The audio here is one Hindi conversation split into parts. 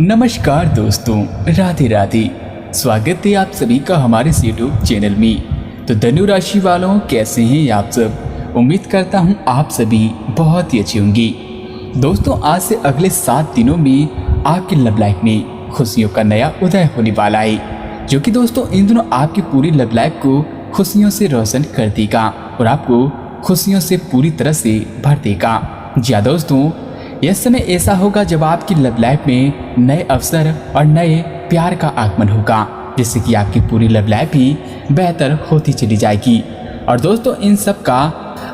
नमस्कार दोस्तों, राधे राधे। स्वागत है आप सभी का हमारे इस यूट्यूब चैनल में। तो धनु राशि वालों, कैसे हैं आप सब? उम्मीद करता हूं आप सभी बहुत ही अच्छे होंगे। दोस्तों, आज से अगले 7 दिनों में आपकी लव लाइफ में खुशियों का नया उदय होने वाला है, जो कि दोस्तों इन दिनों आपकी पूरी लव लाइफ को खुशियों से रोशन कर देगा और आपको खुशियों से पूरी तरह से भर देगा। जी हाँ दोस्तों, यह समय ऐसा होगा जब आपकी लव लाइफ में नए अवसर और नए प्यार का आगमन होगा, जिससे कि आपकी पूरी लव लाइफ ही बेहतर होती चली जाएगी। और दोस्तों, इन सब का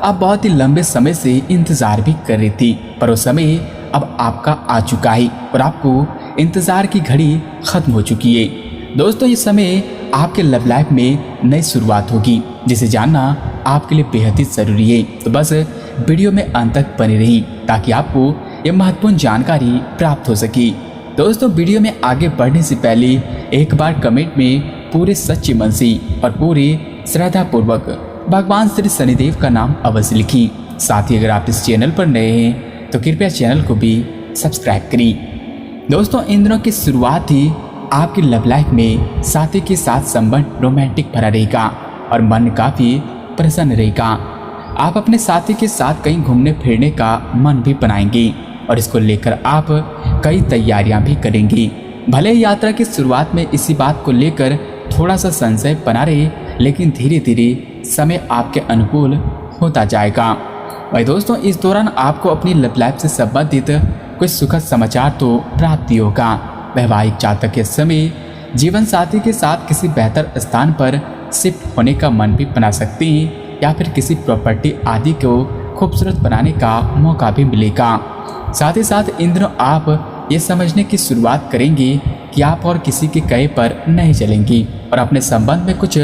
आप बहुत ही लंबे समय से इंतजार भी कर रही थी, पर वो समय अब आपका आ चुका है और आपको इंतजार की घड़ी खत्म हो चुकी है। दोस्तों, इस समय आपके लव लाइफ में नई शुरुआत होगी, जिसे जानना आपके लिए बेहद ही जरूरी है। तो बस वीडियो में अंत तक बने रही ताकि आपको ये महत्वपूर्ण जानकारी प्राप्त हो सके। दोस्तों, वीडियो में आगे बढ़ने से पहले एक बार कमेंट में पूरे सच्चे मन से और पूरे श्रद्धा पूर्वक भगवान श्री शनिदेव का नाम अवश्य लिखिए। साथ ही अगर आप इस चैनल पर नए हैं तो कृपया चैनल को भी सब्सक्राइब करें। दोस्तों, इन दिनों की शुरुआत ही आपकी लव लाइफ में साथी के साथ संबंध रोमांटिक भरा रहेगा और मन काफी प्रसन्न रहेगा। आप अपने साथी के साथ कहीं घूमने फिरने का मन भी बनाएंगे और इसको लेकर आप कई तैयारियां भी करेंगी। भले ही यात्रा की शुरुआत में इसी बात को लेकर थोड़ा सा संशय बना रहे, लेकिन धीरे धीरे समय आपके अनुकूल होता जाएगा। वही दोस्तों, इस दौरान आपको अपनी लव लाइफ से संबंधित कुछ सुखद समाचार तो प्राप्ति होगा। वैवाहिक जातक के समय जीवन साथी के साथ किसी बेहतर स्थान पर शिफ्ट होने का मन भी बना सकते हैं या फिर किसी प्रॉपर्टी आदि को खूबसूरत बनाने का मौका भी मिलेगा। साथ ही साथ इन दिनों आप ये समझने की शुरुआत करेंगे कि आप और किसी के कहे पर नहीं चलेंगी और अपने संबंध में कुछ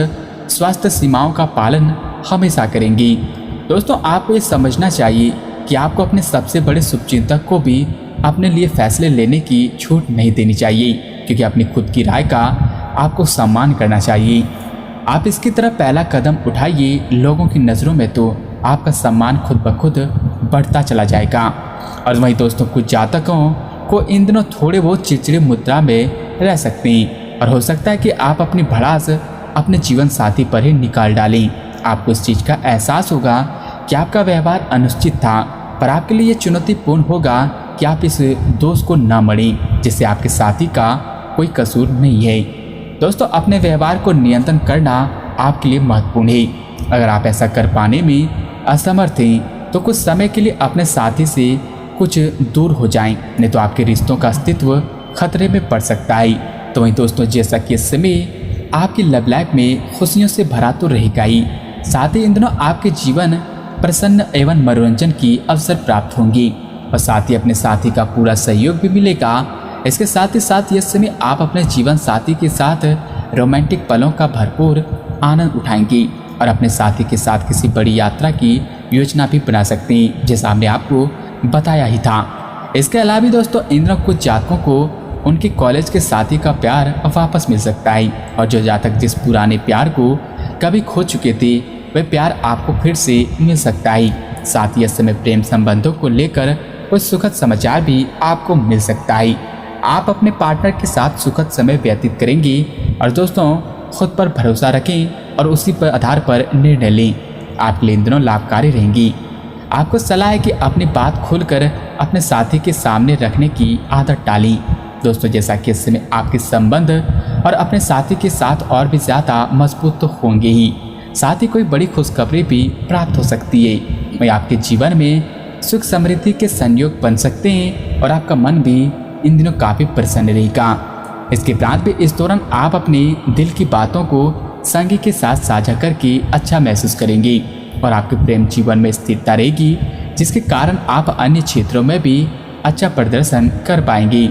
स्वास्थ्य सीमाओं का पालन हमेशा करेंगी। दोस्तों, आपको ये समझना चाहिए कि आपको अपने सबसे बड़े शुभचिंतक को भी अपने लिए फैसले लेने की छूट नहीं देनी चाहिए, क्योंकि अपनी खुद की राय का आपको सम्मान करना चाहिए। आप इसकी तरफ पहला कदम उठाइए। लोगों की नज़रों में तो आपका सम्मान खुद ब खुद बढ़ता चला जाएगा। और वहीं दोस्तों, कुछ जातकों को इन दिनों थोड़े बहुत चिड़चिड़े मुद्रा में रह सकते हैं और हो सकता है कि आप अपनी भड़ास अपने जीवन साथी पर ही निकाल डालें। आपको इस चीज़ का एहसास होगा कि आपका व्यवहार अनुचित था, पर आपके लिए ये चुनौतीपूर्ण होगा कि आप इस दोष को न मड़ें जिससे आपके साथी का कोई कसूर नहीं है। दोस्तों, अपने व्यवहार को नियंत्रण करना आपके लिए महत्वपूर्ण है। अगर आप ऐसा कर पाने में असमर्थ हैं तो कुछ समय के लिए अपने साथी से कुछ दूर हो जाएं, नहीं तो आपके रिश्तों का अस्तित्व खतरे में पड़ सकता है। तो वहीं दोस्तों, जैसा कि इस समय आपकी लव लाइफ में खुशियों से भरा तो रहेगा ही, साथ ही इन दिनों आपके जीवन प्रसन्न एवं मनोरंजन की अवसर प्राप्त होंगी और साथ ही अपने साथी का पूरा सहयोग भी मिलेगा। इसके साथ ही साथ यह समय आप अपने जीवन साथी के साथ रोमांटिक पलों का भरपूर आनंद उठाएंगी और अपने साथी के साथ किसी बड़ी यात्रा की योजना भी बना सकते हैं, जैसा हमने आपको बताया ही था। इसके अलावा भी दोस्तों, इन दिनों कुछ जातकों को उनके कॉलेज के साथी का प्यार वापस मिल सकता है और जो जातक जिस पुराने प्यार को कभी खो चुके थे, वह प्यार आपको फिर से मिल सकता है। साथ ही इस समय प्रेम संबंधों को लेकर कुछ सुखद समाचार भी आपको मिल सकता है। आप अपने पार्टनर के साथ सुखद समय व्यतीत करेंगे और दोस्तों, खुद पर भरोसा रखें और उसी पर आधार पर निर्णय लें। आपके लिए इन दिनों लाभकारी रहेंगी। आपको सलाह है कि अपनी बात खुलकर अपने साथी के सामने रखने की आदत डालें। दोस्तों, जैसा कि इस समय आपके संबंध और अपने साथी के साथ और भी ज़्यादा मजबूत तो होंगे ही, साथ ही कोई बड़ी खुशखबरी भी प्राप्त हो सकती है। वही आपके जीवन में सुख समृद्धि के संयोग बन सकते हैं और आपका मन भी इन दिनों काफ़ी प्रसन्न रहेगा। इसके उपरांत भी इस दौरान आप अपने दिल की बातों को संगी के साथ साझा करके अच्छा महसूस करेंगे और आपके प्रेम जीवन में स्थिरता रहेगी, जिसके कारण आप अन्य क्षेत्रों में भी अच्छा प्रदर्शन कर पाएंगे।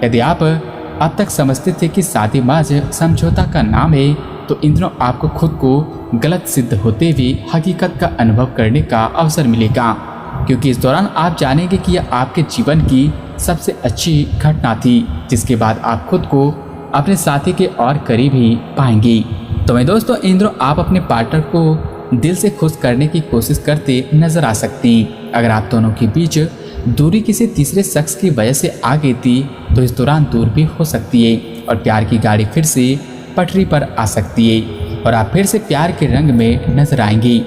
यदि आप अब तक समझते थे कि शादी महज समझौता का नाम है, तो इन दिनों आपको खुद को गलत सिद्ध होते हुए हकीकत का अनुभव करने का अवसर मिलेगा, क्योंकि इस दौरान आप जानेंगे कि यह आपके जीवन की सबसे अच्छी घटना थी, जिसके बाद आप खुद को अपने साथी के और करीब ही पाएंगे। तो मैं दोस्तों, इन दिनों आप अपने पार्टनर को दिल से खुश करने की कोशिश करते नजर आ सकती हैं। अगर आप दोनों के बीच दूरी किसी तीसरे शख्स की वजह से आ गई थी तो इस दौरान दूर भी हो सकती है और प्यार की गाड़ी फिर से पटरी पर आ सकती है और आप फिर से प्यार के रंग में नजर आएंगी।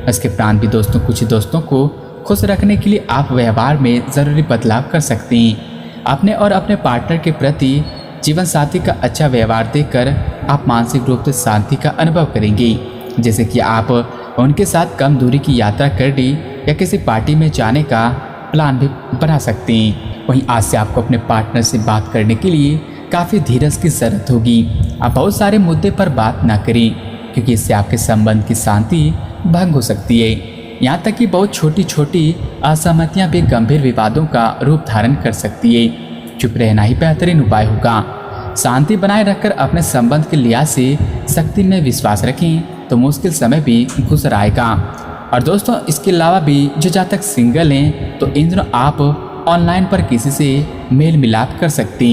इसके उपरांत भी दोस्तों कुछ दोस्तों को खुश रखने के लिए आप व्यवहार में ज़रूरी बदलाव कर सकती हैं। अपने और अपने पार्टनर के प्रति जीवन साथी का अच्छा व्यवहार देखकर आप मानसिक रूप से शांति का अनुभव करेंगी, जैसे कि आप उनके साथ कम दूरी की यात्रा करने या किसी पार्टी में जाने का प्लान भी बना सकती हैं। वहीं आज से आपको अपने पार्टनर से बात करने के लिए काफ़ी धीरज की ज़रूरत होगी। आप बहुत सारे मुद्दे पर बात ना करें क्योंकि इससे आपके संबंध की शांति भंग हो सकती है। यहाँ तक कि बहुत छोटी छोटी असहमतियाँ भी गंभीर विवादों का रूप धारण कर सकती है। चुप रहना ही बेहतरीन उपाय होगा। शांति बनाए रखकर अपने संबंध के लिहाज से शक्ति में विश्वास रखें तो मुश्किल समय भी गुजर आएगा। और दोस्तों इसके अलावा भी जो जहाँ तक सिंगल हैं तो इन दिनों आप ऑनलाइन पर किसी से मेल मिलाप कर सकती।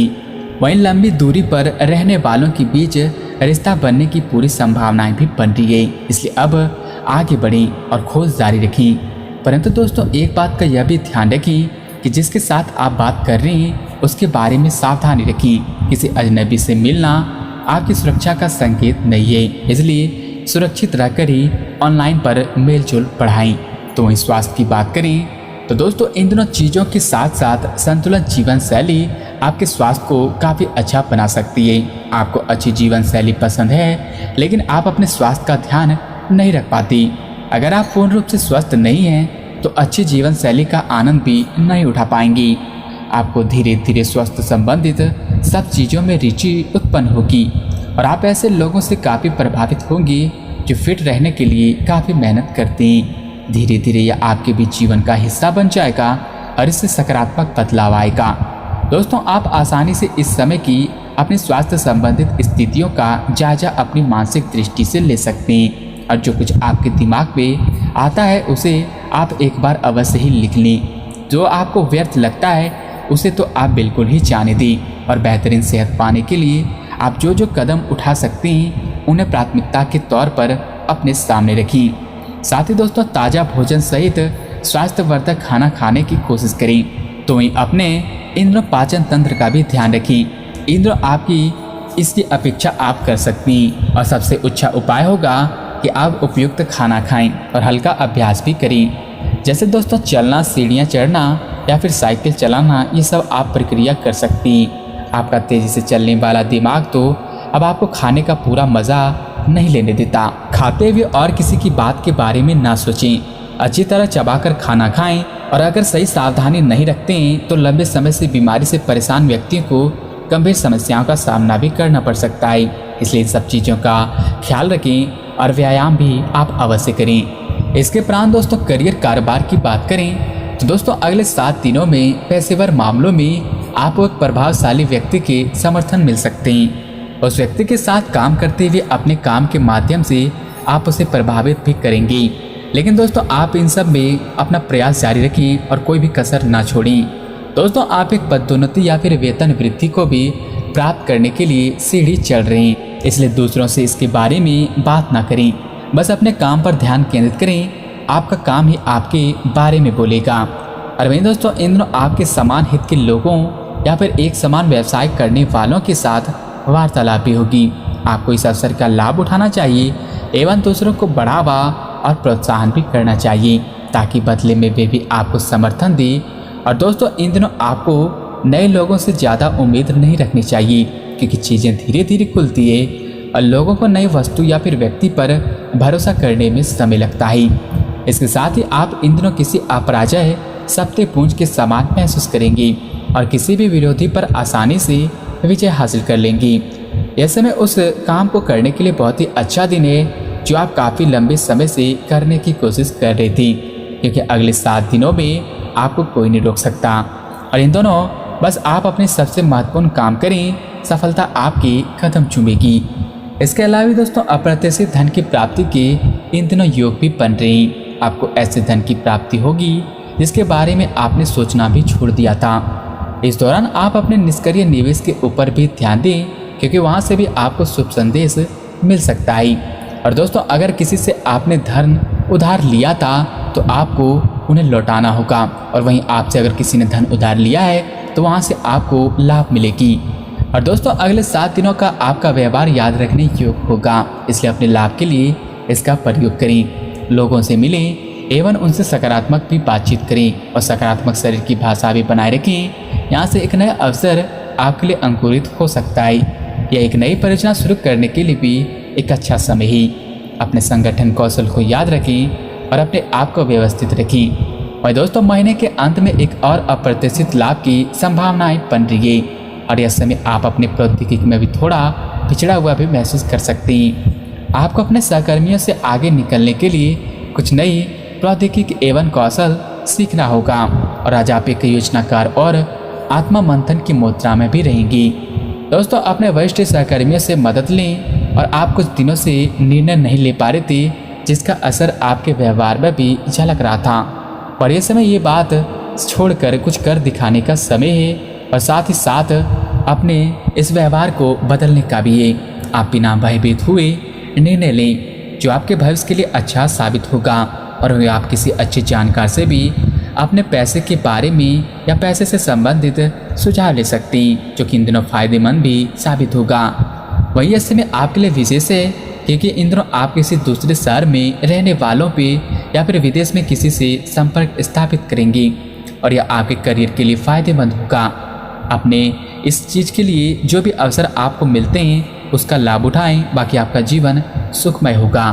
वहीं लंबी दूरी पर रहने वालों के बीच रिश्ता बनने की पूरी संभावनाएं भी बन रही है, इसलिए अब आगे बढ़ें और खोज जारी रखें। परंतु दोस्तों एक बात का यह भी ध्यान रखें कि जिसके साथ आप बात कर रहे हैं उसके बारे में सावधानी रखें। किसी अजनबी से मिलना आपकी सुरक्षा का संकेत नहीं है, इसलिए सुरक्षित रहकर ही ऑनलाइन पर मेलजोल बढ़ाएं। तो वहीं स्वास्थ्य की बात करें तो दोस्तों इन दोनों चीज़ों के साथ साथ संतुलित जीवन शैली आपके स्वास्थ्य को काफ़ी अच्छा बना सकती है। आपको अच्छी जीवन शैली पसंद है लेकिन आप अपने स्वास्थ्य का ध्यान नहीं रख पाती। अगर आप पूर्ण रूप से स्वस्थ नहीं हैं तो अच्छी जीवन शैली का आनंद भी नहीं उठा पाएंगी। आपको धीरे धीरे स्वास्थ्य संबंधित सब चीज़ों में रुचि उत्पन्न होगी और आप ऐसे लोगों से काफ़ी प्रभावित होंगी जो फिट रहने के लिए काफ़ी मेहनत करते हैं। धीरे धीरे यह आपके भी जीवन का हिस्सा बन जाएगा और इससे सकारात्मक बदलाव आएगा। दोस्तों आप आसानी से इस समय की अपने स्वास्थ्य संबंधित स्थितियों का जायजा अपनी मानसिक दृष्टि से ले सकते हैं और जो कुछ आपके दिमाग में आता है उसे आप एक बार अवश्य ही लिख लें। जो आपको व्यर्थ लगता है उसे तो आप बिल्कुल ही जाने दें और बेहतरीन सेहत पाने के लिए आप जो जो कदम उठा सकते हैं उन्हें प्राथमिकता के तौर पर अपने सामने रखें। साथ ही दोस्तों ताज़ा भोजन सहित स्वास्थ्यवर्धक खाना खाने की कोशिश करें। तो वहीं अपने इंद्र पाचन तंत्र का भी ध्यान रखें। इंद्र आपकी इसकी अपेक्षा आप कर सकती हैं और सबसे अच्छा उपाय होगा कि आप उपयुक्त खाना खाएं और हल्का अभ्यास भी करें, जैसे दोस्तों चलना, सीढ़ियाँ चढ़ना या फिर साइकिल चलाना। ये सब आप प्रक्रिया कर सकती हैं। आपका तेज़ी से चलने वाला दिमाग तो अब आपको खाने का पूरा मज़ा नहीं लेने देता। खाते हुए और किसी की बात के बारे में ना सोचें, अच्छी तरह चबाकर खाना खाएं और अगर सही सावधानी नहीं रखते हैं तो लंबे समय से बीमारी से परेशान व्यक्तियों को गंभीर समस्याओं का सामना भी करना पड़ सकता है। इसलिए इन सब चीज़ों का ख्याल रखें और व्यायाम भी आप अवश्य करें। इसके उपरांत दोस्तों करियर कारोबार की बात करें तो दोस्तों अगले 7 दिनों में पेशेवर मामलों में आपको एक प्रभावशाली व्यक्ति के समर्थन मिल सकते हैं। उस व्यक्ति के साथ काम करते हुए अपने काम के माध्यम से आप उसे प्रभावित भी करेंगे। लेकिन दोस्तों आप इन सब में अपना प्रयास जारी रखें और कोई भी कसर ना छोड़ें। दोस्तों आप एक पदोन्नति या फिर वेतन वृद्धि को भी प्राप्त करने के लिए सीढ़ी चढ़ रहे हैं, इसलिए दूसरों से इसके बारे में बात ना करें। बस अपने काम पर ध्यान केंद्रित करें, आपका काम ही आपके बारे में बोलेगा। और वहीं दोस्तों इन दिनों आपके समान हित के लोगों या फिर एक समान व्यवसाय करने वालों के साथ वार्तालाप भी होगी। आपको इस अवसर का लाभ उठाना चाहिए एवं दूसरों को बढ़ावा और प्रोत्साहन भी करना चाहिए ताकि बदले में वे भी आपको समर्थन दें। और दोस्तों इन दिनों आपको नए लोगों से ज़्यादा उम्मीद नहीं रखनी चाहिए क्योंकि चीज़ें धीरे धीरे खुलती है और लोगों को नई वस्तु या फिर व्यक्ति पर भरोसा करने में समय लगता है। इसके साथ ही आप इन दिनों किसी अपराजय सत्य पूंज के समान महसूस करेंगे और किसी भी विरोधी पर आसानी से विजय हासिल कर लेंगी। यह समय उस काम को करने के लिए बहुत ही अच्छा दिन है जो आप काफ़ी लंबे समय से करने की कोशिश कर रही थी, क्योंकि अगले 7 दिनों में आपको कोई नहीं रोक सकता। और इन दोनों बस आप अपने सबसे महत्वपूर्ण काम करें, सफलता आपकी कदम चूमेगी। इसके अलावा दोस्तों अप्रत्याशित धन की प्राप्ति के इन दिनों योग भी बन रहे हैं। आपको ऐसे धन की प्राप्ति होगी जिसके बारे में आपने सोचना भी छोड़ दिया था। इस दौरान आप अपने निष्क्रिय निवेश के ऊपर भी ध्यान दें क्योंकि वहां से भी आपको शुभ संदेश मिल सकता है। और दोस्तों अगर किसी से आपने धन उधार लिया था तो आपको उन्हें लौटाना होगा। और वहीं आपसे अगर किसी ने धन उधार लिया है तो वहाँ से आपको लाभ मिलेगी। और दोस्तों अगले 7 दिनों का आपका व्यवहार याद रखने योग्य होगा, इसलिए अपने लाभ के लिए इसका प्रयोग करें। लोगों से मिलें एवं उनसे सकारात्मक भी बातचीत करें और सकारात्मक शरीर की भाषा भी बनाए रखें। यहाँ से एक नया अवसर आपके लिए अंकुरित हो सकता है या एक नई परियोजना शुरू करने के लिए भी एक अच्छा समय है। अपने संगठन कौशल को याद रखें और अपने आप को व्यवस्थित रखें। और दोस्तों महीने के अंत में एक और अप्रत्याशित लाभ की संभावनाएं बन रही है और यह समय आप अपने प्रौद्योगिकी में भी थोड़ा पिछड़ा हुआ भी महसूस कर सकते हैं। आपको अपने सहकर्मियों से आगे निकलने के लिए कुछ नई प्रौद्योगिकी एवं कौशल सीखना होगा और आज आप एक योजनाकार और आत्मा मंथन की मुद्रा में भी रहेंगी। दोस्तों अपने वरिष्ठ सहकर्मियों से मदद लें और आप कुछ दिनों से निर्णय नहीं ले पा रहे थे, जिसका असर आपके व्यवहार में भी झलक रहा था। और ये समय ये बात छोड़कर कुछ कर दिखाने का समय है और साथ ही साथ अपने इस व्यवहार को बदलने का भी है। आप बिना भयभीत हुए निर्णय लें जो आपके भविष्य के लिए अच्छा साबित होगा और वह आप किसी अच्छे जानकार से भी अपने पैसे के बारे में या पैसे से संबंधित सुझाव ले सकते हैं, जो कि इन दिनों फायदेमंद भी साबित होगा। वही समय आपके लिए विशेष है क्योंकि इन दिनों आप किसी दूसरे शहर में रहने वालों पे या फिर विदेश में किसी से संपर्क स्थापित करेंगे और यह आपके करियर के लिए फायदेमंद होगा। अपने इस चीज़ के लिए जो भी अवसर आपको मिलते हैं उसका लाभ उठाएं, बाकी आपका जीवन सुखमय होगा।